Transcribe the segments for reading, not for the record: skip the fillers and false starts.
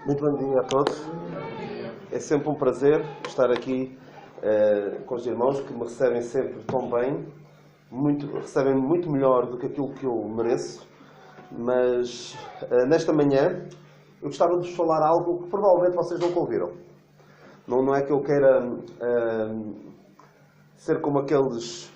Muito bom dia a todos. É sempre um prazer estar aqui com os irmãos que me recebem sempre tão bem, recebem-me muito melhor do que aquilo que eu mereço, mas nesta manhã eu gostava de vos falar algo que provavelmente vocês nunca ouviram. Não é que eu queira ser como aqueles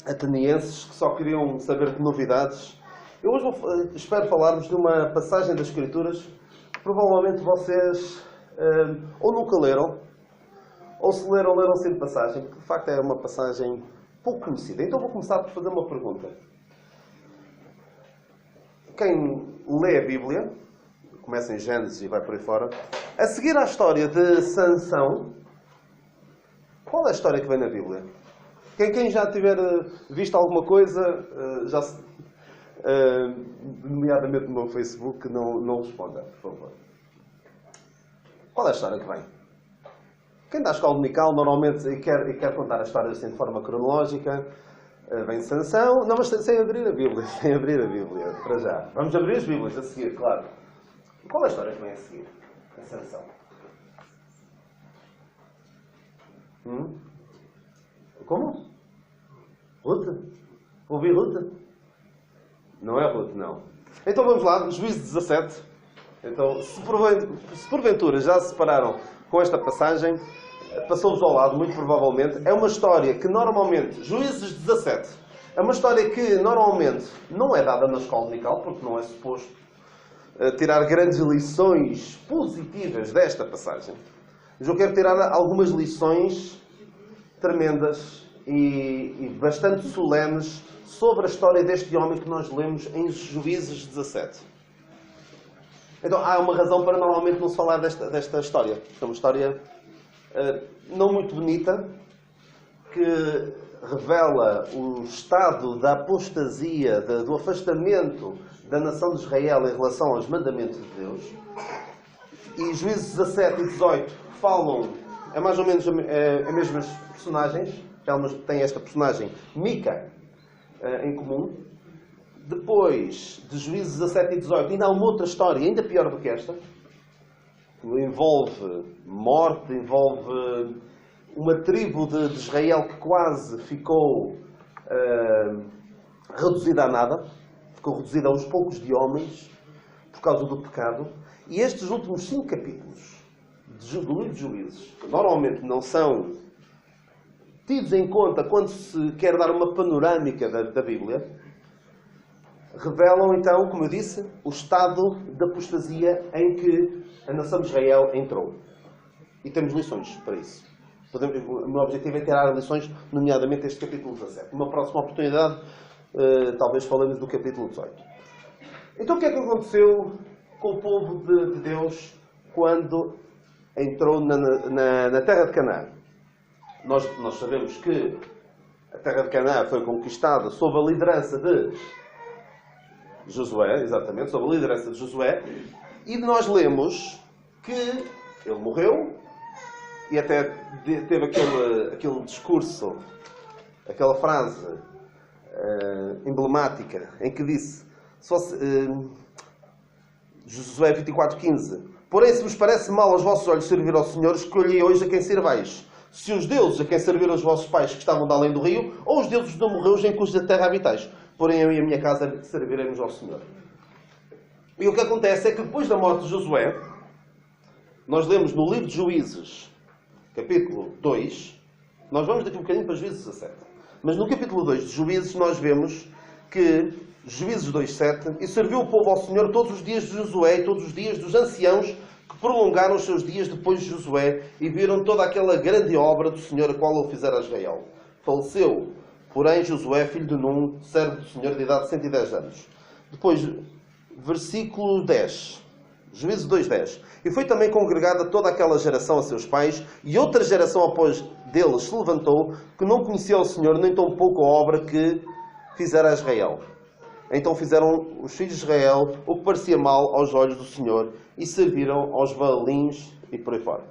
atenienses que só queriam saber de novidades. Eu hoje espero falar-vos de uma passagem das Escrituras que provavelmente vocês ou nunca leram, ou se leram, leram sem passagem, porque de facto é uma passagem pouco conhecida. Então vou começar por fazer uma pergunta. Quem lê a Bíblia, começa em Gênesis e vai por aí fora, a seguir à história de Sansão, qual é a história que vem na Bíblia? Quem já tiver visto alguma coisa, nomeadamente no meu Facebook, não responda, por favor. Qual é a história que vem? Quem dá a escola dominical normalmente e quer contar a história assim de forma cronológica, vem Sansão, não, mas sem abrir a Bíblia, sem abrir a Bíblia, para já. Vamos abrir as Bíblias a seguir, claro. Qual é a história que vem a seguir? A Sansão. Como? Ruth? Ouvi Ruth? Não é Ruth, não. Então vamos lá, Juízes 17. Então, se porventura já se separaram com esta passagem, passou-vos ao lado, muito provavelmente. É uma história que normalmente, Juízes 17, é uma história que normalmente não é dada na escola dominical, porque não é suposto tirar grandes lições positivas desta passagem. Mas eu quero tirar algumas lições tremendas e bastante solenes sobre a história deste homem que nós lemos em Juízes 17. Então, há uma razão para normalmente não se falar desta história. É uma história não muito bonita, que revela o estado da apostasia, do afastamento da nação de Israel em relação aos mandamentos de Deus. E Juízes 17 e 18 falam, é mais ou menos as mesmas personagens. Elas têm esta personagem, Mica, em comum. Depois de Juízes 17 e 18, ainda há uma outra história, ainda pior do que esta. Envolve morte, envolve uma tribo de Israel que quase ficou reduzida a nada. Ficou reduzida a uns poucos de homens por causa do pecado. E estes últimos 5 capítulos do livro de Juízes, que normalmente não são tidos em conta quando se quer dar uma panorâmica da Bíblia, revelam então, como eu disse, o estado de apostasia em que a nação de Israel entrou. E temos lições para isso. O meu objetivo é tirar lições, nomeadamente este capítulo 17. Numa próxima oportunidade, talvez falemos do capítulo 18. Então o que é que aconteceu com o povo de Deus quando entrou na terra de Canaã? Nós sabemos que a terra de Canaã foi conquistada sob a liderança de Josué, exatamente, sob a liderança de Josué, e nós lemos que ele morreu e até teve aquele discurso, aquela frase emblemática em que disse, Josué 24:15, porém se vos parece mal aos vossos olhos servir ao Senhor, escolhei hoje a quem servais. Se os deuses a quem serviram os vossos pais que estavam de além do rio, ou os deuses de amorreus em cuja terra habitais. Porém eu e a minha casa serviremos ao Senhor. E o que acontece é que depois da morte de Josué, nós lemos no livro de Juízes, capítulo 2, nós vamos daqui um bocadinho para Juízes 17, mas no capítulo 2 de Juízes nós vemos que, Juízes 2:7, e serviu o povo ao Senhor todos os dias de Josué e todos os dias dos anciãos que prolongaram os seus dias depois de Josué e viram toda aquela grande obra do Senhor a qual ele fizera a Israel. Faleceu, porém, Josué, filho de Num, servo do Senhor de idade de 110 anos. Depois, versículo 10. Juízes 2:10. E foi também congregada toda aquela geração a seus pais, e outra geração após deles se levantou, que não conhecia o Senhor, nem tão pouco a obra que fizera a Israel. Então fizeram os filhos de Israel o que parecia mal aos olhos do Senhor, e serviram aos Baalins e por aí fora.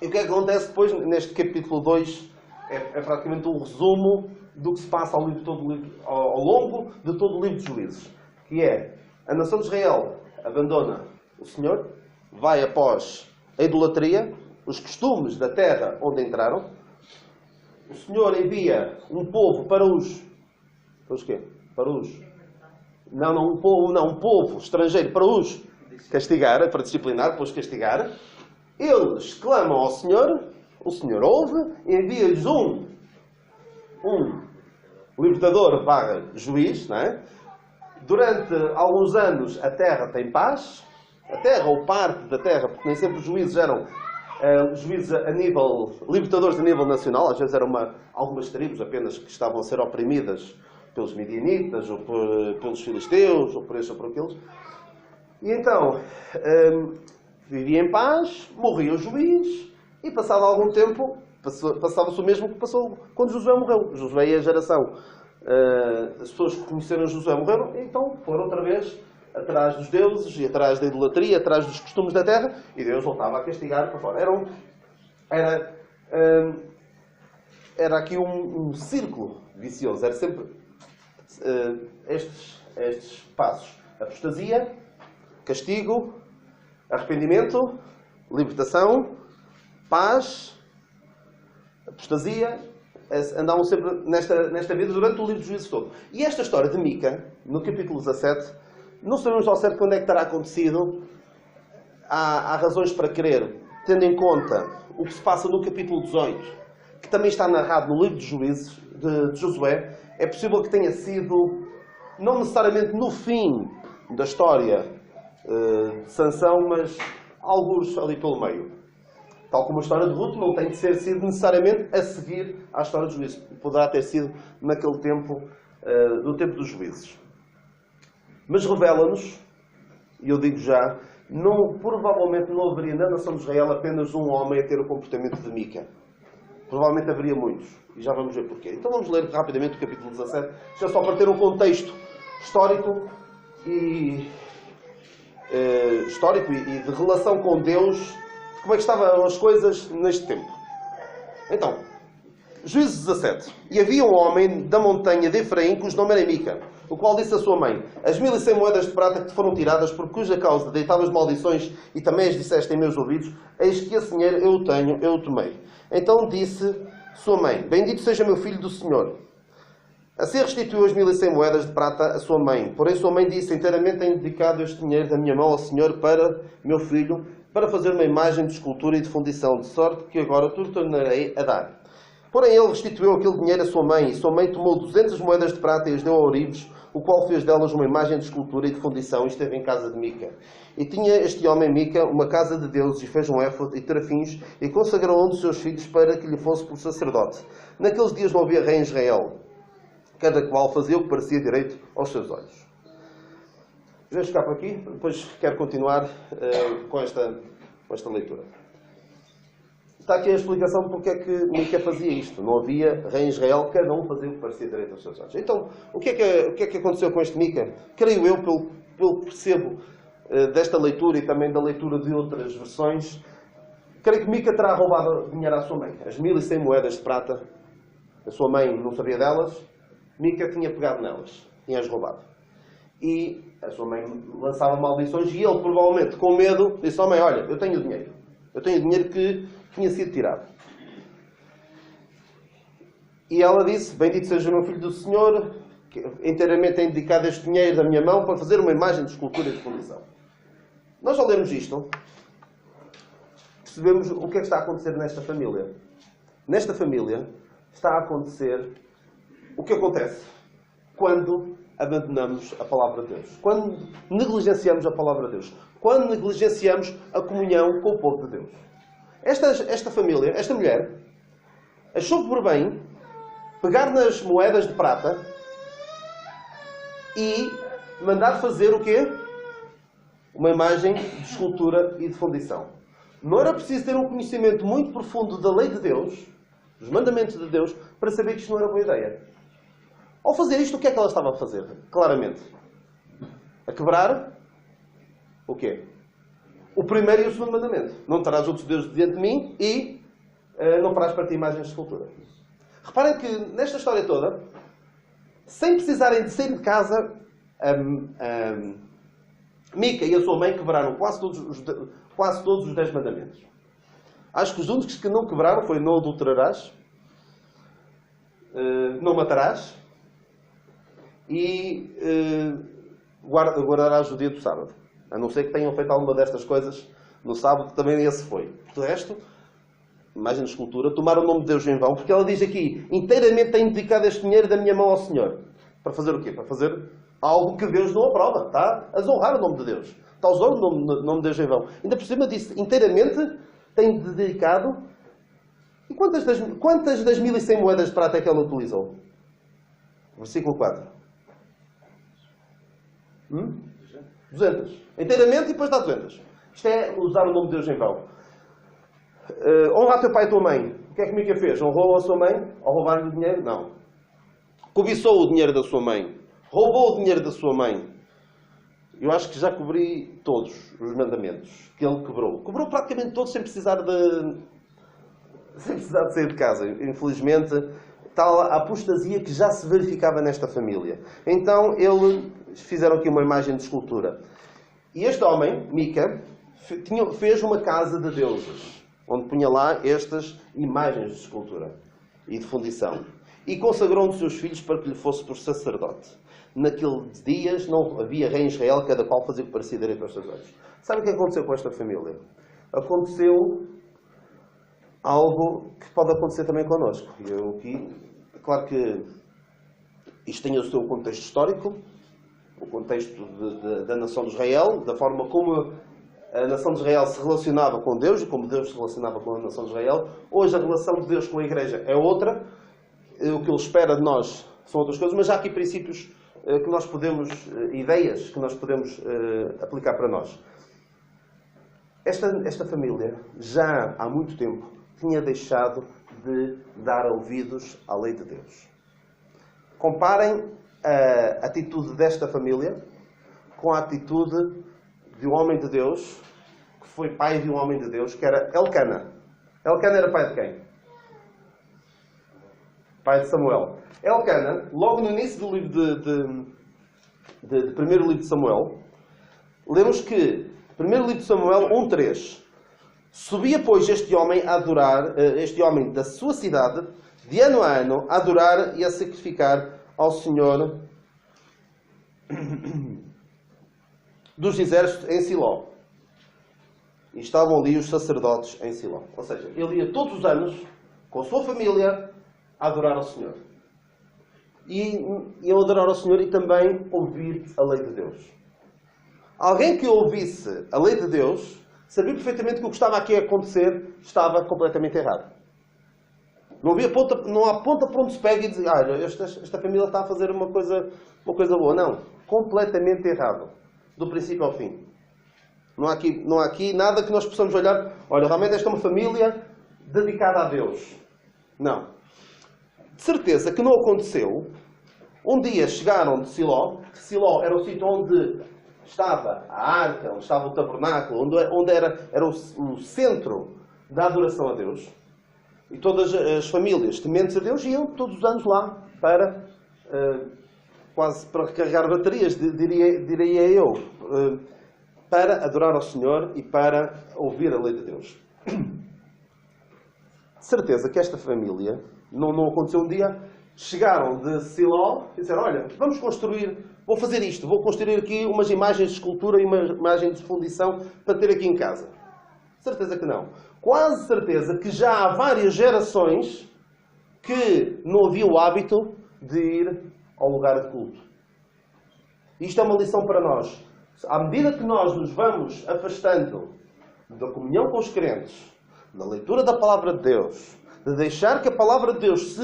E o que é que acontece depois, neste capítulo 2, é praticamente um resumo do que se passa ao longo de todo o livro de Juízes. Que é, a nação de Israel abandona o Senhor, vai após a idolatria, os costumes da terra onde entraram. O Senhor envia um povo para os... Para os quê? Para os... Não, um povo estrangeiro para os castigar, para disciplinar, para os castigar. Eles clamam ao Senhor, o Senhor ouve, envia-lhes um libertador barra juiz, não é? Durante alguns anos a terra tem paz, a terra ou parte da terra, porque nem sempre os juízes eram juízes a nível, libertadores a nível nacional, às vezes eram algumas tribos apenas que estavam a ser oprimidas pelos midianitas, ou pelos filisteus, ou por estes ou por aqueles. E então, vivia em paz, morria o juiz, e passado algum tempo, passava-se o mesmo que passou quando Josué morreu. Josué e a geração, as pessoas que conheceram Josué morreram, e então foram outra vez atrás dos deuses, e atrás da idolatria, atrás dos costumes da terra, e Deus voltava a castigar para fora. Era aqui um círculo vicioso, era sempre estes passos: apostasia, castigo, arrependimento, libertação, paz, apostasia. Andavam sempre nesta vida durante o livro de Juízes todo. E esta história de Mica, no capítulo 17, não sabemos ao certo quando é que terá acontecido. Há razões para crer, tendo em conta o que se passa no capítulo 18, que também está narrado no livro de Juízes, de Josué. É possível que tenha sido, não necessariamente no fim da história de Sansão, mas alguns ali pelo meio. Tal como a história de Ruth não tem de ser sido necessariamente a seguir à história dos juízes. Poderá ter sido naquele tempo, do tempo dos juízes. Mas revela-nos, e eu digo já, provavelmente não haveria na nação de Israel apenas um homem a ter o comportamento de Mica. Provavelmente haveria muitos. E já vamos ver porquê. Então vamos ler rapidamente o capítulo 17, já só para ter um contexto histórico e de relação com Deus, como é que estavam as coisas neste tempo. Então, Juízes 17. E havia um homem da montanha de Efraim, cujo nome era Mica, o qual disse à sua mãe: as 1100 moedas de prata que te foram tiradas, por cuja causa deitavas maldições e também as disseste em meus ouvidos, eis que esse dinheiro eu o tenho, eu o tomei. Então disse sua mãe: bendito seja meu filho do Senhor. Assim restituiu as 1100 moedas de prata à sua mãe. Porém sua mãe disse: inteiramente tenho dedicado este dinheiro da minha mão ao Senhor para meu filho, para fazer uma imagem de escultura e de fundição, de sorte que agora te tornarei a dar. Porém ele restituiu aquele dinheiro à sua mãe, e sua mãe tomou 200 moedas de prata e as deu a Orives, o qual fez delas uma imagem de escultura e de fundição, e esteve em casa de Mica. E tinha este homem Mica uma casa de deuses, e fez um éfode e terafins, e consagrou um dos seus filhos para que lhe fosse por sacerdote. Naqueles dias não havia rei em Israel, cada qual fazia o que parecia direito aos seus olhos. Vamos ficar por aqui, depois quero continuar com esta leitura. Está aqui a explicação de porque é que Mica fazia isto. Não havia rei em Israel, cada um fazia o que parecia direito aos seus olhos. Então, o que é que aconteceu com este Mica? Creio eu, pelo que percebo desta leitura e também da leitura de outras versões, creio que Mica terá roubado dinheiro à sua mãe. As 1100 moedas de prata, a sua mãe não sabia delas, Mica tinha pegado nelas, tinha-as roubado. E a sua mãe lançava maldições e ele, provavelmente, com medo, disse: mãe, olha, eu tenho dinheiro. Eu tenho dinheiro que tinha sido tirado. E ela disse: bendito seja o meu filho do Senhor, que inteiramente tem dedicado este dinheiro da minha mão para fazer uma imagem de escultura e de fundição. Nós ao lermos isto, percebemos o que é que está a acontecer nesta família. Nesta família está a acontecer o que acontece quando abandonamos a palavra de Deus. Quando negligenciamos a palavra de Deus. Quando negligenciamos a comunhão com o povo de Deus. Esta família, esta mulher, achou por bem pegar nas moedas de prata e mandar fazer o quê? Uma imagem de escultura e de fundição. Não era preciso ter um conhecimento muito profundo da lei de Deus, dos mandamentos de Deus, para saber que isto não era boa ideia. Ao fazer isto, o que é que ela estava a fazer? Claramente. A quebrar o quê? O primeiro e o segundo mandamento. Não terás outros deuses diante de mim e não farás para ti imagens de escultura. Reparem que nesta história toda, sem precisarem de sair de casa Mica e a sua mãe quebraram quase todos os 10 mandamentos. Acho que os únicos que não quebraram foi não adulterarás, não matarás e guardarás o dia do sábado. A não ser que tenham feito alguma destas coisas no sábado, também esse foi. De resto, imagem de escultura, tomaram o nome de Deus em vão, porque ela diz aqui, inteiramente tenho dedicado este dinheiro da minha mão ao Senhor. Para fazer o quê? Para fazer algo que Deus não aprova. Está a desonrar o nome de Deus. Está a usar o nome de Deus em vão. Ainda por cima disse, inteiramente tenho dedicado. E quantas das 1100 moedas de prata é que ela utilizou? Versículo 4. 200. Inteiramente e depois dá 200. Isto é usar o nome de Deus em vão. Honra teu pai e tua mãe. O que é que Mica fez? Honrou a sua mãe? Ao roubar-lhe o dinheiro? Não. Cobiçou o dinheiro da sua mãe. Roubou o dinheiro da sua mãe. Eu acho que já cobri todos os mandamentos que ele quebrou. Quebrou praticamente todos sem precisar de sair de casa. Infelizmente, tal a apostasia que já se verificava nesta família. Então, eles fizeram aqui uma imagem de escultura. E este homem, Mica, fez uma casa de deuses, onde punha lá estas imagens de escultura e de fundição. E consagrou um dos seus filhos para que lhe fosse por sacerdote. Naqueles dias não havia rei em Israel, cada qual fazia o que parecia direito aos seus olhos. Sabe o que aconteceu com esta família? Aconteceu algo que pode acontecer também connosco. Claro que isto tem o seu contexto histórico, o contexto da nação de Israel, da forma como a nação de Israel se relacionava com Deus e como Deus se relacionava com a nação de Israel. Hoje a relação de Deus com a Igreja é outra. O que Ele espera de nós são outras coisas, mas há aqui princípios que nós podemos, ideias que nós podemos aplicar para nós. Esta família já há muito tempo tinha deixado de dar ouvidos à lei de Deus. Comparem a atitude desta família com a atitude de um homem de Deus, que foi pai de um homem de Deus, que era Elcana. Elcana era pai de quem? Pai de Samuel. Elcana, logo no início do livro de primeiro livro de Samuel, lemos que, primeiro livro de Samuel 1:3, subia, pois, este homem a adorar, este homem da sua cidade, de ano a ano, a adorar e a sacrificar ao Senhor dos exércitos em Siló. E estavam ali os sacerdotes em Siló. Ou seja, ele ia todos os anos, com a sua família, a adorar ao Senhor. E iam adorar ao Senhor e também ouvir a lei de Deus. Alguém que ouvisse a lei de Deus sabia perfeitamente que o que estava aqui a acontecer estava completamente errado. Não há ponta para onde se pega e diz, esta família está a fazer uma coisa boa. Não. Completamente errado. Do princípio ao fim. Não há aqui nada que nós possamos olhar. Olha, realmente esta é uma família dedicada a Deus. Não. De certeza que não aconteceu. Um dia chegaram de Siló. Siló era o sítio onde estava a arca, onde estava o tabernáculo, onde era o centro da adoração a Deus. E todas as famílias tementes a Deus iam todos os anos lá para, quase para recarregar baterias, diria eu, para adorar ao Senhor e para ouvir a lei de Deus. De certeza que esta família, não aconteceu um dia, chegaram de Siló e disseram, olha, vou fazer isto, vou construir aqui umas imagens de escultura e uma imagem de fundição para ter aqui em casa. Certeza que não. Quase certeza que já há várias gerações que não havia o hábito de ir ao lugar de culto. Isto é uma lição para nós. À medida que nós nos vamos afastando da comunhão com os crentes, da leitura da Palavra de Deus, de deixar que a Palavra de Deus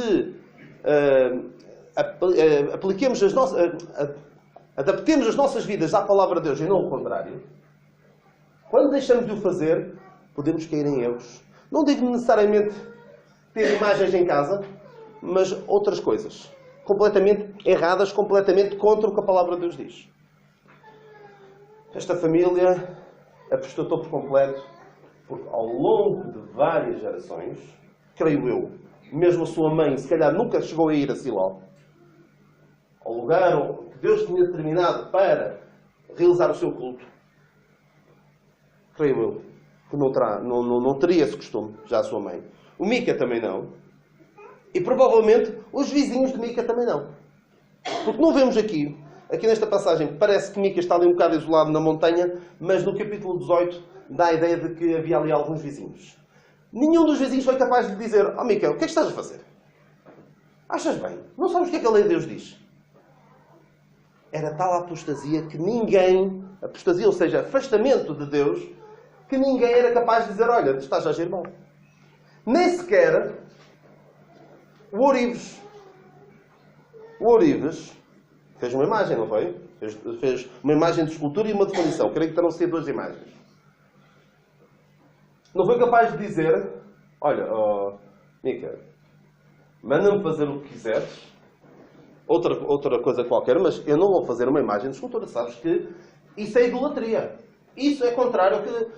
adaptemos as nossas vidas à Palavra de Deus e não o contrário, quando deixamos de o fazer, podemos cair em erros. Não digo necessariamente ter imagens em casa, mas outras coisas. Completamente erradas, completamente contra o que a Palavra de Deus diz. Esta família apostatou por completo, porque ao longo de várias gerações, creio eu, mesmo a sua mãe, se calhar nunca chegou a ir a Siló, ao lugar que Deus tinha determinado para realizar o seu culto. creio eu, que não teria esse costume, já a sua mãe. O Mica também não. E provavelmente os vizinhos de Mica também não. Porque não vemos aqui nesta passagem, parece que Mica está ali um bocado isolado na montanha, mas no capítulo 18 dá a ideia de que havia ali alguns vizinhos. Nenhum dos vizinhos foi capaz de lhe dizer: "Oh Mica, o que é que estás a fazer? Achas bem? Não sabes o que é que a lei de Deus diz?" Era tal a apostasia que ninguém, apostasia, ou seja, afastamento de Deus, que ninguém era capaz de dizer: "Olha, tu estás a agir mal." Nem sequer o Ourives fez uma imagem, não foi? Fez uma imagem de escultura e uma de fundição. Creio que terão sido duas imagens. Não foi capaz de dizer: "Olha, Mica, manda-me fazer o que quiseres, outra coisa qualquer, mas eu não vou fazer uma imagem de escultura." Sabes que isso é idolatria. Isso é contrário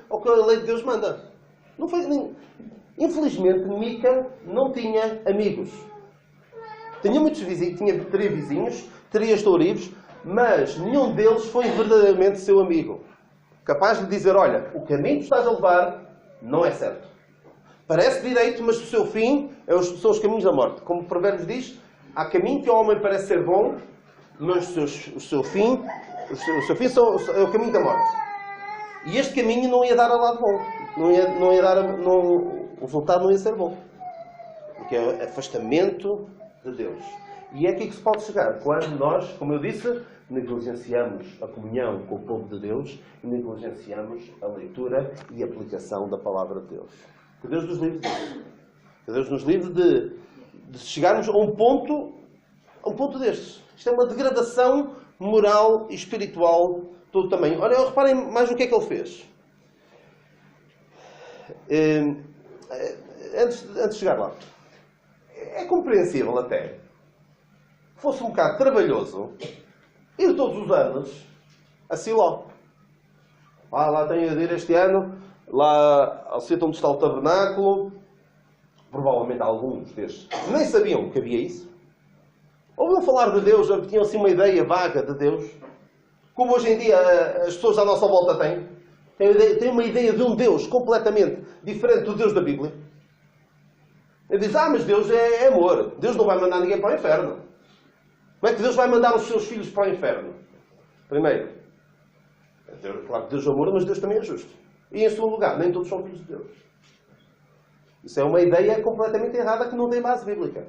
ao que a lei de Deus manda. Não foi, infelizmente, Mica não tinha amigos. Tinha muitos vizinhos, teria vizinhos, teria estourivos, mas nenhum deles foi verdadeiramente seu amigo. Capaz de lhe dizer: "Olha, o caminho que estás a levar não é certo. Parece direito, mas o seu fim são os caminhos da morte." Como o Provérbios diz: "Há caminho que ao homem parece ser bom, mas o seu fim é o caminho da morte." E este caminho não ia dar a lado bom. O resultado não ia ser bom. Porque é afastamento de Deus. E é aqui que se pode chegar. Quando nós, como eu disse, negligenciamos a comunhão com o povo de Deus e negligenciamos a leitura e a aplicação da palavra de Deus. Que Deus nos livre disso. Que Deus nos livre de chegarmos a um ponto destes. Isto é uma degradação moral e espiritual todo o tamanho. Olha, reparem mais no que é que ele fez. Antes de chegar lá. É compreensível até que fosse um bocado trabalhoso ir todos os anos a Siló. Lá tenho de ir este ano, lá ao sítio onde está o tabernáculo. Provavelmente alguns destes nem sabiam que havia isso. Ouviam falar de Deus, ou tinham assim uma ideia vaga de Deus. Como hoje em dia as pessoas à nossa volta têm. Têm uma ideia de um Deus completamente diferente do Deus da Bíblia. Ele diz: "Mas Deus é amor. Deus não vai mandar ninguém para o inferno." Como é que Deus vai mandar os seus filhos para o inferno? Primeiro, claro que Deus é amor, mas Deus também é justo. E em segundo lugar, nem todos são filhos de Deus. Isso é uma ideia completamente errada que não tem base bíblica.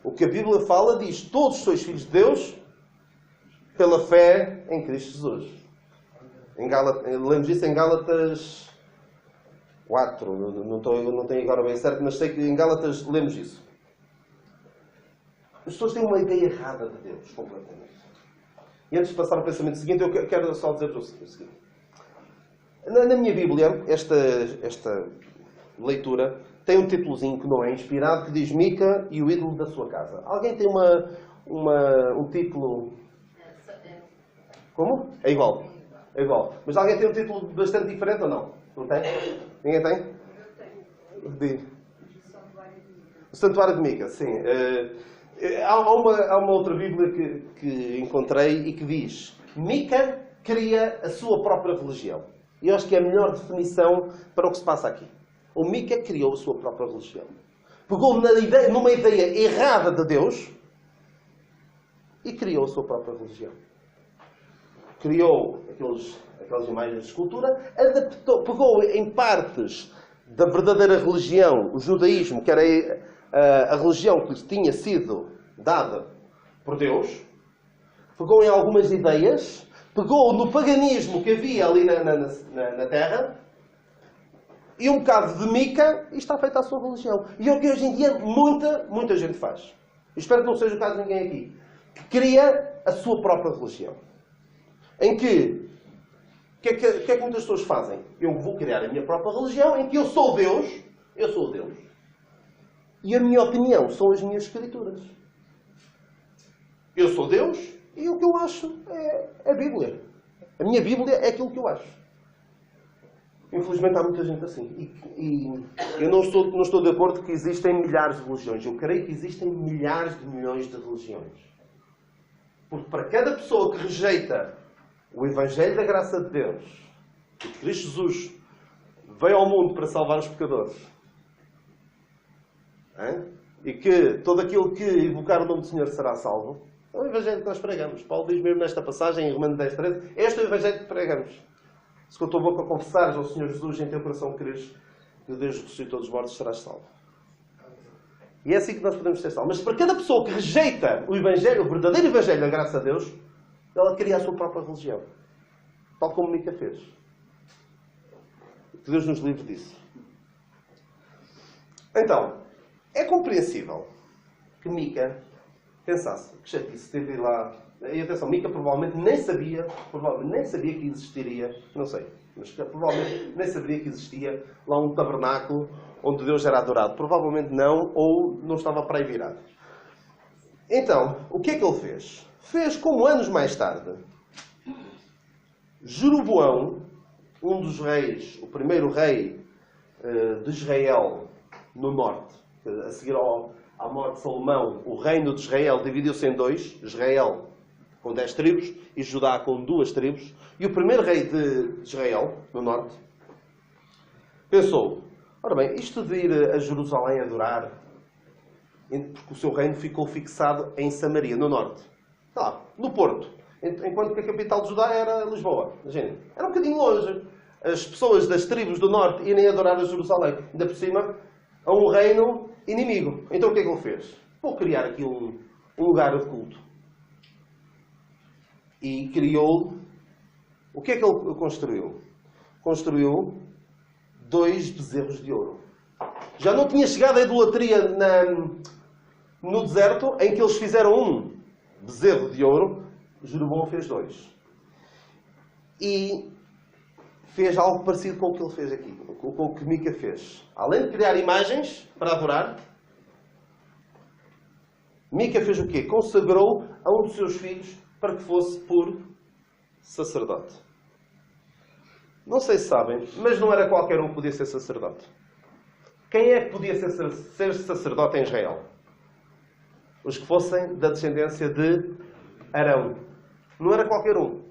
O que a Bíblia fala diz: todos sois filhos de Deus pela fé em Cristo Jesus. Lemos isso em Gálatas 4, não tenho agora bem certo, mas sei que em Gálatas lemos isso. As pessoas têm uma ideia errada de Deus, completamente. E antes de passar ao pensamento seguinte, eu quero só dizer o seguinte. Na minha Bíblia, esta leitura tem um títulozinho que não é inspirado, que diz: "Mica e o ídolo da sua casa." Alguém tem um título... Como? É igual. É igual. Mas alguém tem um título bastante diferente ou não? Não tem? Ninguém tem? Eu tenho. O Santuário de Mica, sim. Há uma outra Bíblia que encontrei e que diz: Mica cria a sua própria religião. E eu acho que é a melhor definição para o que se passa aqui. O Mica criou a sua própria religião. Pegou numa ideia errada de Deus e criou a sua própria religião. Criou aquelas imagens de escultura, pegou em partes da verdadeira religião, o judaísmo, que era a religião que lhes tinha sido dada por Deus, pegou em algumas ideias, pegou no paganismo que havia ali na terra, e um bocado de Mica, e está feita a sua religião. E é o que hoje em dia muita gente faz. E espero que não seja o caso de ninguém aqui. Que cria a sua própria religião. Em que... O que é que muitas pessoas fazem? Eu vou criar a minha própria religião em que eu sou Deus. Eu sou Deus. E a minha opinião são as minhas escrituras. Eu sou Deus e o que eu acho é a Bíblia. A minha Bíblia é aquilo que eu acho. Infelizmente há muita gente assim. E eu não estou de acordo que existem milhares de religiões. Eu creio que existem milhares de milhões de religiões. Porque para cada pessoa que rejeita o Evangelho da graça de Deus, que Cristo Jesus veio ao mundo para salvar os pecadores. E que todo aquele que invocar o nome do Senhor será salvo. É o Evangelho que nós pregamos. Paulo diz mesmo nesta passagem, em Romanos 10:13, este é o Evangelho que pregamos. Se com a tua boca confessares ao Senhor Jesus e em teu coração creres que Deus ressuscitou dos mortos, serás salvo. E é assim que nós podemos ser salvos. Mas para cada pessoa que rejeita o Evangelho, o verdadeiro Evangelho da graça a Deus, ela cria a sua própria religião. Tal como Mica fez. Que Deus nos livre disso. Então, é compreensível que Mica pensasse que chatice teve lá. E atenção, Mica provavelmente nem sabia que existiria, não sei, mas provavelmente nem saberia que existia lá um tabernáculo onde Deus era adorado. Provavelmente não, ou não estava para aí virado. Então, o que é que ele fez? Fez como anos mais tarde, Jeroboão, um dos reis, o primeiro rei de Israel no norte, a seguir à morte de Salomão, o reino de Israel dividiu-se em dois, Israel com 10 tribos e Judá com 2 tribos, e o primeiro rei de Israel, no norte, pensou, ora bem, isto de ir a Jerusalém adorar, porque o seu reino ficou fixado em Samaria, no norte, lá, no Porto, enquanto que a capital de Judá era Lisboa. Imagina, era um bocadinho longe. As pessoas das tribos do norte irem adorar a Jerusalém, ainda por cima, a um reino inimigo. Então o que é que ele fez? Vou criar aqui um lugar de culto. E criou... O que é que ele construiu? Construiu 2 bezerros de ouro. Já não tinha chegado a idolatria no deserto, em que eles fizeram um bezerro de ouro. Jeroboão fez 2. E fez algo parecido com o que ele fez aqui, com o que Mica fez. Além de criar imagens para adorar, Mica fez o quê? Consagrou a um dos seus filhos para que fosse por sacerdote. Não sei se sabem, mas não era qualquer um que podia ser sacerdote. Quem é que podia ser sacerdote em Israel? Os que fossem da descendência de Arão. Não era qualquer um.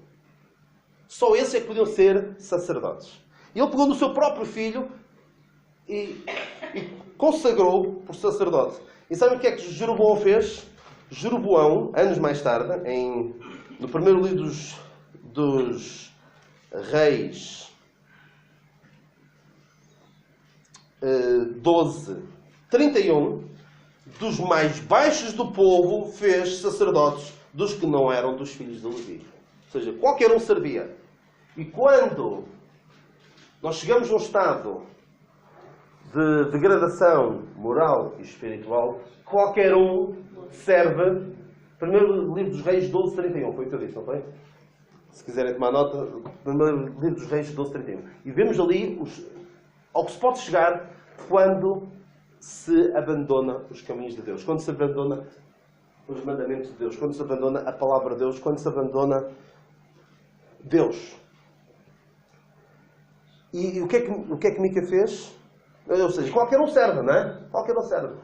Só esses é que podiam ser sacerdotes. E ele pegou no seu próprio filho e consagrou por sacerdote. E sabem o que é que Jeroboão fez? Jeroboão, anos mais tarde, no primeiro livro dos Reis 12:31, dos mais baixos do povo fez sacerdotes dos que não eram dos filhos de Levi. Ou seja, qualquer um servia. E quando nós chegamos a um estado de degradação moral e espiritual, qualquer um serve. Primeiro livro dos Reis 12:31, foi o que eu disse, não foi? Se quiserem tomar nota, primeiro livro dos Reis 12:31. E vemos ali ao que se pode chegar quando se abandona os caminhos de Deus, quando se abandona os mandamentos de Deus, quando se abandona a palavra de Deus, quando se abandona Deus. E o que é que Mica fez? Ou seja, qualquer um serve, não é? Qualquer um serve.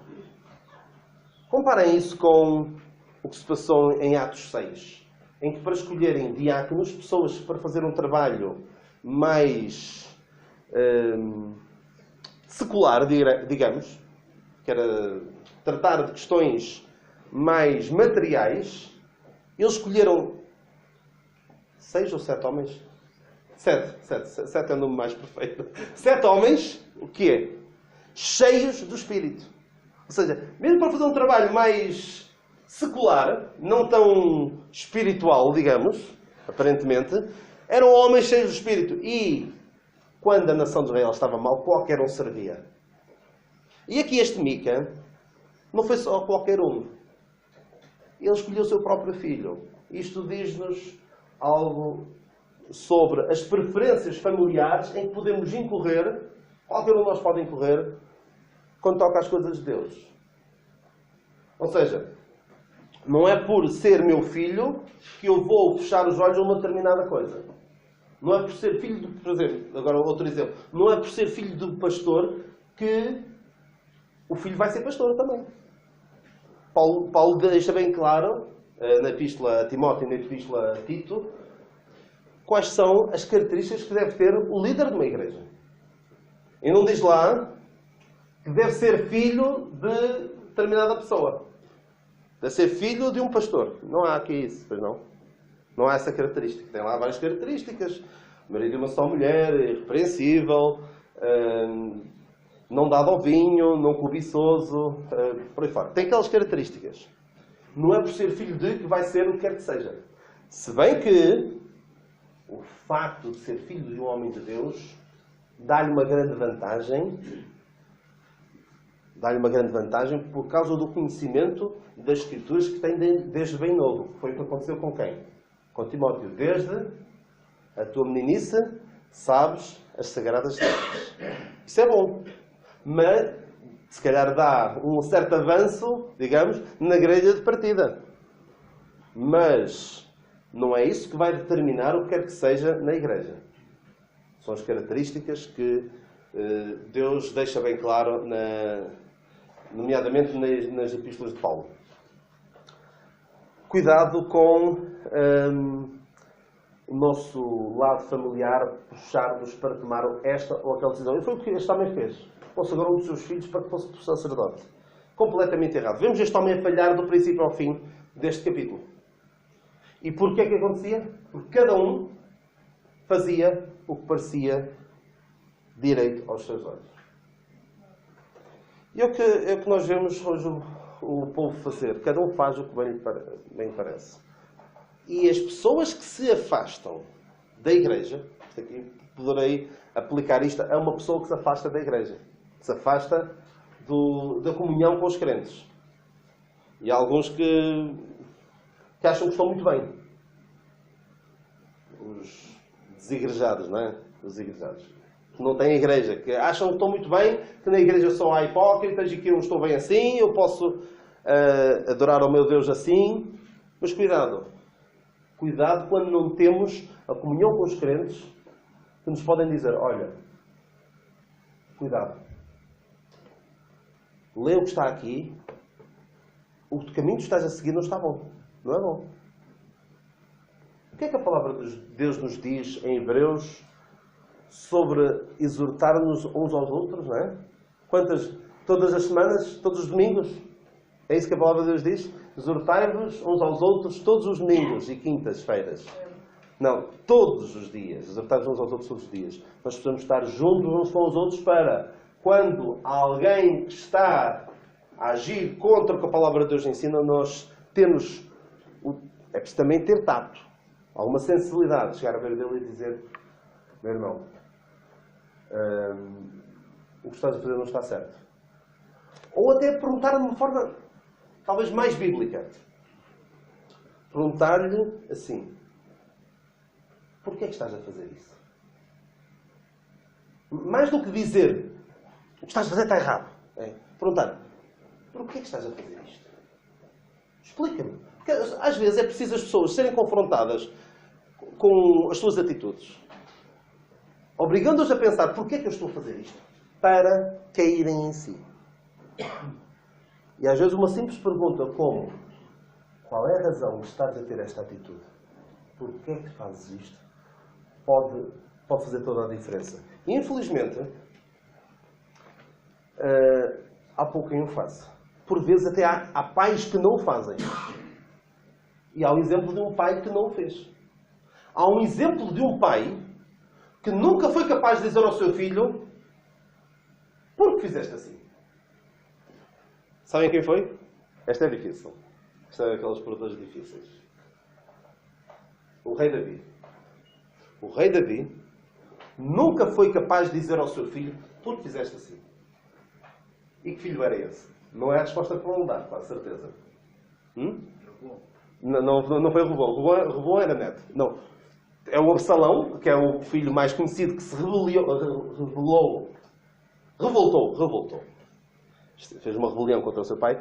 Comparem isso com o que se passou em Atos 6, em que para escolherem diáconos, pessoas para fazer um trabalho mais secular, digamos, que era tratar de questões mais materiais, eles escolheram 6 ou 7 homens? 7 é o nome mais perfeito. 7 homens, o que é? Cheios do Espírito. Ou seja, mesmo para fazer um trabalho mais secular, não tão espiritual, digamos, aparentemente, eram homens cheios do Espírito. E quando a nação de Israel estava mal, qualquer um servia. E aqui este Mica não foi só qualquer um. Ele escolheu o seu próprio filho. Isto diz-nos algo sobre as preferências familiares em que podemos incorrer, qualquer um de nós pode incorrer, quando toca às coisas de Deus. Ou seja, não é por ser meu filho que eu vou fechar os olhos a uma determinada coisa. Não é por ser filho de, por exemplo, agora outro exemplo, não é por ser filho de pastor que o filho vai ser pastor também. Paulo deixa bem claro, na epístola a Timóteo e na epístola a Tito, quais são as características que deve ter o líder de uma igreja. E não diz lá que deve ser filho de determinada pessoa. Deve ser filho de um pastor. Não há aqui isso, pois não? Não há essa característica. Tem lá várias características. Marido de uma só mulher, irrepreensível, não dado ao vinho, não cobiçoso, por aí fora. Tem aquelas características. Não é por ser filho de que vai ser o que quer que seja. Se bem que o facto de ser filho de um homem de Deus dá-lhe uma grande vantagem. Dá-lhe uma grande vantagem por causa do conhecimento das Escrituras que tem desde bem novo. Foi o que aconteceu com quem? Com Timóteo. Desde a tua meninice sabes as Sagradas Escrituras. Isso é bom. Mas, se calhar, dá um certo avanço, digamos, na grelha de partida. Mas não é isso que vai determinar o que quer que seja na igreja. São as características que Deus deixa bem claro, nomeadamente nas epístolas de Paulo. Cuidado com o nosso lado familiar puxar-nos para tomar esta ou aquela decisão. E foi o que este homem fez. Consagrou um dos seus filhos para que fosse sacerdote. Completamente errado. Vemos este homem a falhar do princípio ao fim deste capítulo. E porquê é que acontecia? Porque cada um fazia o que parecia direito aos seus olhos. E é o que nós vemos hoje o povo fazer. Cada um faz o que bem parece. E as pessoas que se afastam da igreja, isto aqui poderei aplicar isto a uma pessoa que se afasta da igreja. Que se afasta da comunhão com os crentes. E há alguns que acham que estão muito bem. Os desigrejados, não é? Os desigrejados. Que não têm igreja. Que acham que estão muito bem, que na igreja só há hipócritas e que eu não estou bem assim, eu posso adorar ao meu Deus assim. Mas cuidado. Cuidado quando não temos a comunhão com os crentes que nos podem dizer, olha, cuidado. Lê o que está aqui. O caminho que estás a seguir não está bom. Não é bom. O que é que a palavra de Deus nos diz em Hebreus sobre exortar-nos uns aos outros, não é? Todas as semanas, todos os domingos? É isso que a palavra de Deus diz? Exortai-vos uns aos outros todos os domingos e quintas-feiras. Não, todos os dias. Exortai-vos uns aos outros todos os dias. Nós precisamos estar juntos uns com os outros para, quando alguém está a agir contra o que a palavra de Deus ensina, nós temos... É preciso também ter tato. Alguma sensibilidade. Chegar a ver dele e dizer, meu irmão, o que estás a fazer não está certo. Ou até perguntar de uma forma talvez mais bíblica. Perguntar-lhe assim, porquê é que estás a fazer isso? Mais do que dizer, o que estás a fazer está errado. Perguntar, porquê é que estás a fazer isto? Explica-me. Porque às vezes é preciso as pessoas serem confrontadas com as suas atitudes. Obrigando-os a pensar, porquê é que eu estou a fazer isto? Para caírem em si. E às vezes uma simples pergunta como, qual é a razão de estás a ter esta atitude? Porquê é que fazes isto? Pode fazer toda a diferença. E infelizmente, há pouco quem o faça. Por vezes até há pais que não o fazem. E há o exemplo de um pai que não o fez. Há um exemplo de um pai que nunca foi capaz de dizer ao seu filho, por que fizeste assim? Sabem quem foi? Esta é difícil. Esta é daquelas perguntas difíceis. O rei Davi. O rei Davi nunca foi capaz de dizer ao seu filho, por que fizeste assim? E que filho era esse? Não é a resposta que vão dar, com a certeza. Não foi Revoão. Revoão era neto. Não. É o Absalão, que é o filho mais conhecido, que se revoltou. Fez uma rebelião contra o seu pai.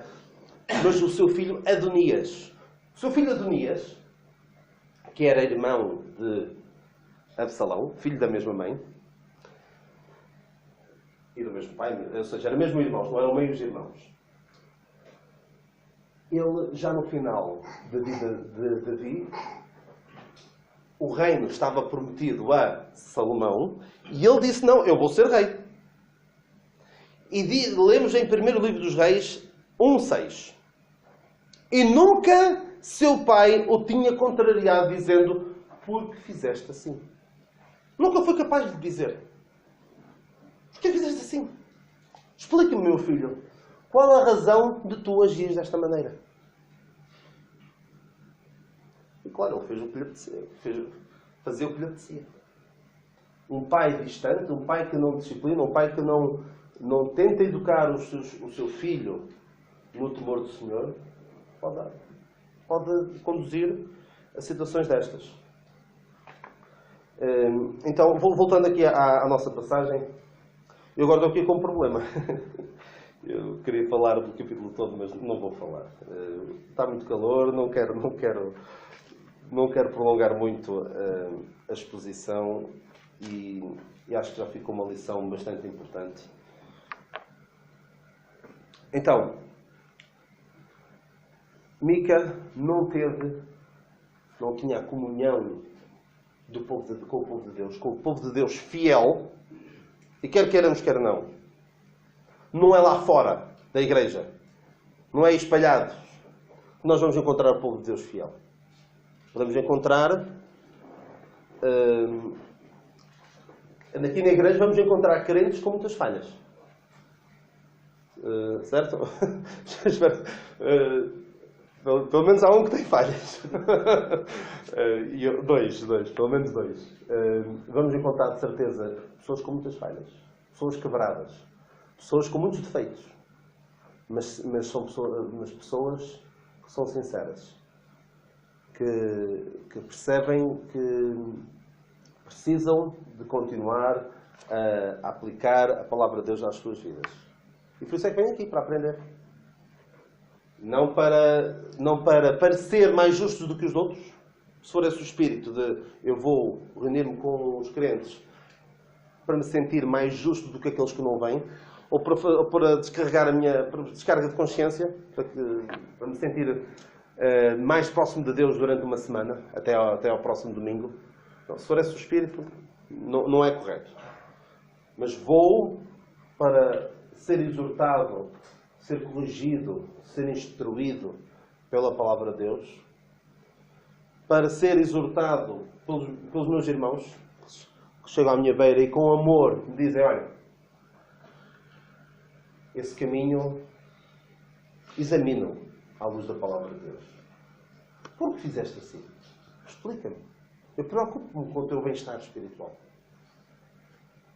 Mas o seu filho Adonias. O seu filho Adonias, que era irmão de Absalão, filho da mesma mãe, e do mesmo pai, ou seja, eram mesmo irmãos, não eram meios irmãos. Ele, já no final da vida de Davi, o reino estava prometido a Salomão, e ele disse, não, eu vou ser rei. E lemos em 1º livro dos Reis 1:6. E nunca seu pai o tinha contrariado, dizendo, por que fizeste assim? Nunca foi capaz de lhe dizer. Por que fizeste assim? Explica-me, meu filho, qual a razão de tu agires desta maneira? E claro, ele fez o que lhe apetecia. Fazia o que lhe apetecia. Um pai distante, um pai que não disciplina, um pai que não tenta educar o seu filho no temor do Senhor, pode conduzir a situações destas. Então, voltando aqui à nossa passagem, eu agora estou aqui com um problema. Eu queria falar do capítulo todo, mas não vou falar. Está muito calor, não quero prolongar muito a exposição e acho que já ficou uma lição bastante importante. Então, Mica não tinha a comunhão com o povo de Deus, com o povo de Deus fiel, e quer queiramos, quer não. Não é lá fora da igreja, não é espalhado que nós vamos encontrar o povo de Deus fiel. Podemos encontrar, aqui na igreja vamos encontrar crentes com muitas falhas. Certo? Pelo menos há um que tem falhas. Pelo menos dois. Vamos encontrar, de certeza, pessoas com muitas falhas. Pessoas quebradas. Pessoas com muitos defeitos. Mas são pessoas que são sinceras. Que percebem que precisam de continuar a aplicar a palavra de Deus nas suas vidas. E por isso é que vêm aqui, para aprender. Não para parecer mais justos do que os outros. Se for esse o espírito de eu vou reunir-me com os crentes para me sentir mais justo do que aqueles que não vêm, ou para descarregar a minha descarga de consciência, para me sentir mais próximo de Deus durante uma semana, até ao próximo domingo. Não, se for esse o espírito, não é correto. Mas vou para ser exortado, ser corrigido, ser instruído pela palavra de Deus, para ser exortado pelos meus irmãos, que chegam à minha beira e com amor me dizem, olha, esse caminho examina-o à luz da palavra de Deus. Por que fizeste assim? Explica-me. Eu preocupo-me com o teu bem-estar espiritual.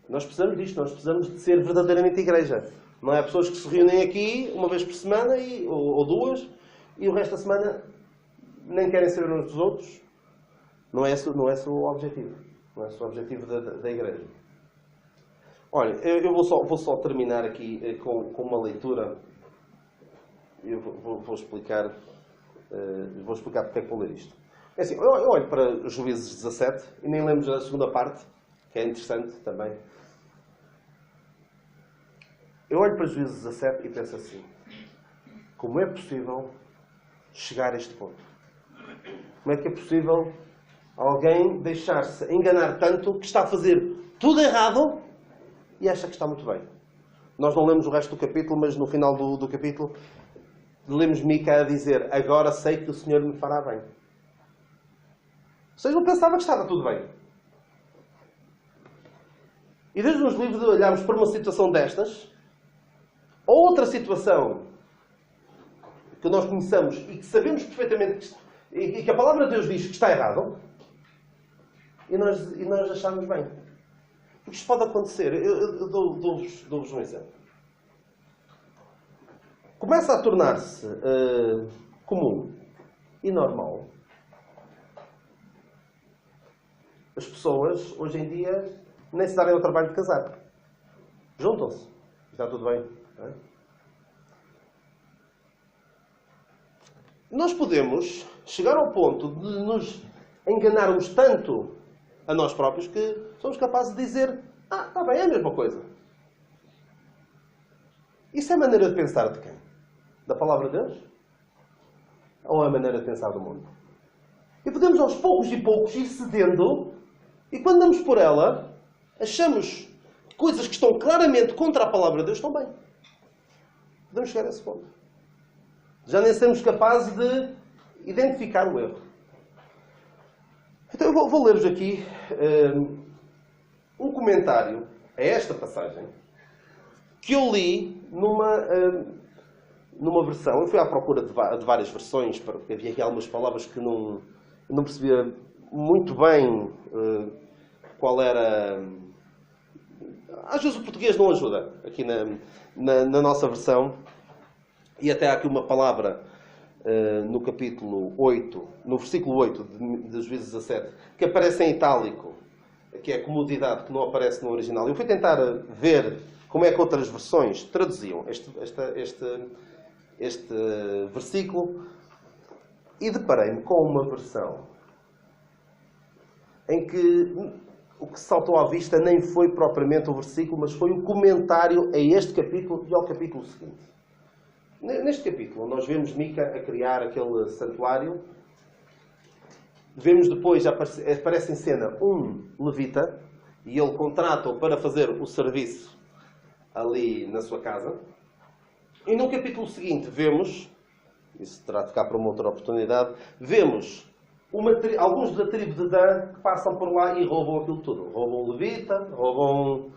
Nós precisamos disto, nós precisamos de ser verdadeiramente igreja. Não é pessoas que se reúnem aqui uma vez por semana ou duas e o resto da semana nem querem saber uns dos outros. Não é esse o objetivo. Não é esse o objetivo da igreja. Olha, eu vou só terminar aqui com uma leitura. Eu vou explicar porque é que vou ler isto. É assim, eu olho para Juízes 17 e nem lembro da segunda parte, que é interessante também. Eu olho para Juízes 17 e penso assim, como é possível chegar a este ponto? Como é que é possível alguém deixar-se enganar tanto que está a fazer tudo errado e acha que está muito bem? Nós não lemos o resto do capítulo, mas no final do capítulo lemos Mica a dizer, agora sei que o Senhor me fará bem. Vocês não pensavam que estava tudo bem. E desde os livros olharmos para uma situação destas, ou outra situação que nós conheçamos e que sabemos perfeitamente e que a palavra de Deus diz que está errado, e nós achamos bem. Porque isto pode acontecer. Eu dou-vos um exemplo. Começa a tornar-se comum e normal as pessoas, hoje em dia, nem se darem ao trabalho de casar. Juntam-se. Está tudo bem. Não é? Nós podemos chegar ao ponto de nos enganarmos tanto a nós próprios que somos capazes de dizer está bem, é a mesma coisa. Isso é a maneira de pensar de quem? Da palavra de Deus? Ou é a maneira de pensar do mundo? E podemos aos poucos e poucos ir cedendo, e quando damos por ela, achamos coisas que estão claramente contra a palavra de Deus estão bem. Podemos chegar a esse ponto. Já nem sermos capazes de identificar o erro. Então eu vou ler-vos aqui um comentário a esta passagem que eu li numa versão. Eu fui à procura de várias versões, porque havia aqui algumas palavras que não percebia muito bem qual era. Às vezes o português não ajuda aqui na nossa versão. E até há aqui uma palavra no capítulo 8, no versículo 8 de Juízes 17, que aparece em itálico, que é a comodidade, que não aparece no original. Eu fui tentar ver como é que outras versões traduziam este versículo e deparei-me com uma versão em que o que saltou à vista nem foi propriamente o versículo, mas foi o comentário a este capítulo e ao capítulo seguinte. Neste capítulo, nós vemos Mica a criar aquele santuário. Vemos depois, aparece em cena um levita, e ele contrata-o para fazer o serviço ali na sua casa. E no capítulo seguinte vemos, isso terá de ficar para uma outra oportunidade, vemos alguns da tribo de Dan que passam por lá e roubam aquilo tudo. Roubam o levita, roubam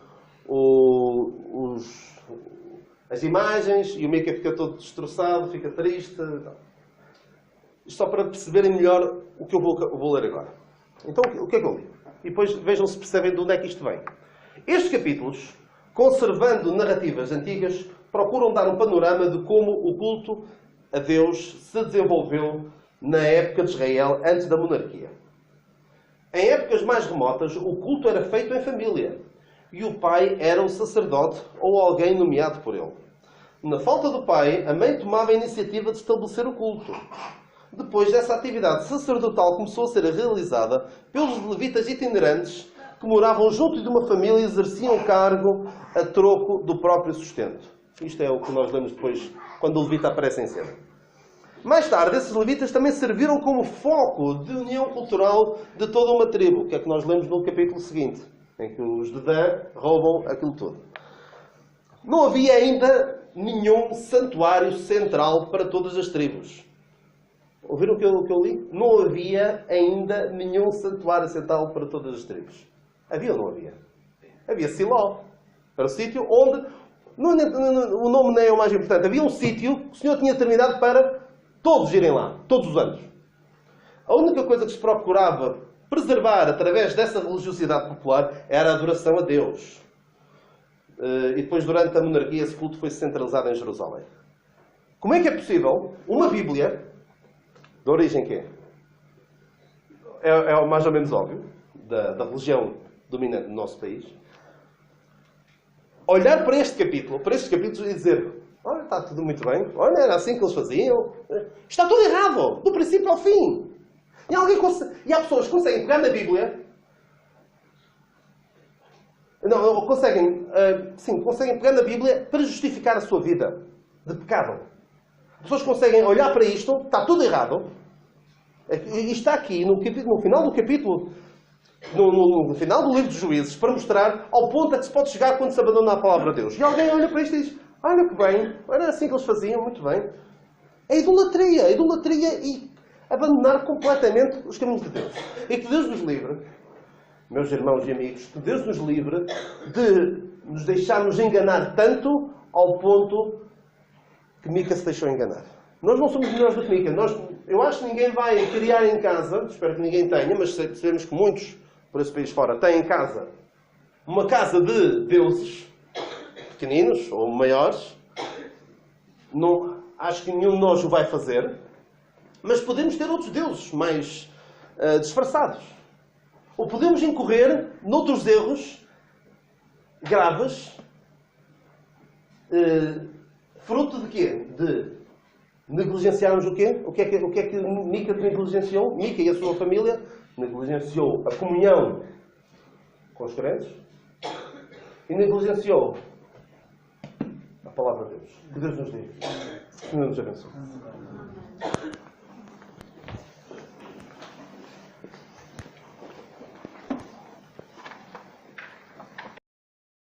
as imagens, e o Mica fica todo destroçado, fica triste. Isto só para perceberem melhor o que eu vou ler agora. Então, o que é que eu li? E depois vejam se percebem de onde é que isto vem. Estes capítulos, conservando narrativas antigas, procuram dar um panorama de como o culto a Deus se desenvolveu na época de Israel, antes da monarquia. Em épocas mais remotas, o culto era feito em família, e o pai era um sacerdote ou alguém nomeado por ele. Na falta do pai, a mãe tomava a iniciativa de estabelecer o culto. Depois dessa atividade sacerdotal começou a ser realizada pelos levitas itinerantes que moravam junto de uma família e exerciam o cargo a troco do próprio sustento. Isto é o que nós lemos depois, quando o levita aparece em cena. Mais tarde, esses levitas também serviram como foco de união cultural de toda uma tribo, que é que nós lemos no capítulo seguinte, em que os de Dan roubam aquilo tudo. Não havia ainda nenhum santuário central para todas as tribos. Ouviram o que eu li? Não havia ainda nenhum santuário central para todas as tribos. Havia ou não havia? Havia Siló. Era o sítio onde... o nome nem é o mais importante. Havia um sítio que o Senhor tinha determinado para todos irem lá. Todos os anos. A única coisa que se procurava preservar através dessa religiosidade popular era a adoração a Deus. E depois, durante a monarquia, esse culto foi centralizado em Jerusalém. Como é que é possível uma Bíblia, de origem que é o mais ou menos óbvio, da religião dominante do nosso país, olhar para estes capítulos e dizer: olha, está tudo muito bem, olha, era assim que eles faziam, está tudo errado, do princípio ao fim. E há pessoas que conseguem pegar na Bíblia, conseguem pegar na Bíblia para justificar a sua vida de pecado. Pessoas conseguem olhar para isto, está tudo errado, e está aqui no final do capítulo, no final do livro dos Juízes, para mostrar ao ponto a que se pode chegar quando se abandona a palavra de Deus. E alguém olha para isto e diz: olha que bem, era assim que eles faziam, muito bem. É idolatria e abandonar completamente os caminhos de Deus. E que Deus nos livre, meus irmãos e amigos, que Deus nos livre de nos deixarmos enganar tanto ao ponto que Mica se deixou enganar. Nós não somos melhores do que Mica. Eu acho que ninguém vai criar em casa, espero que ninguém tenha, mas sabemos que muitos por esse país fora têm em casa uma casa de deuses pequeninos ou maiores. Não, acho que nenhum de nós o vai fazer, mas podemos ter outros deuses mais disfarçados. Ou podemos incorrer noutros erros graves, fruto de quê? De negligenciarmos o quê? O que é que Mica negligenciou? Mica e a sua família negligenciou a comunhão com os crentes e negligenciou a palavra de Deus. Que Deus nos diga. Que Deus nos abençoe.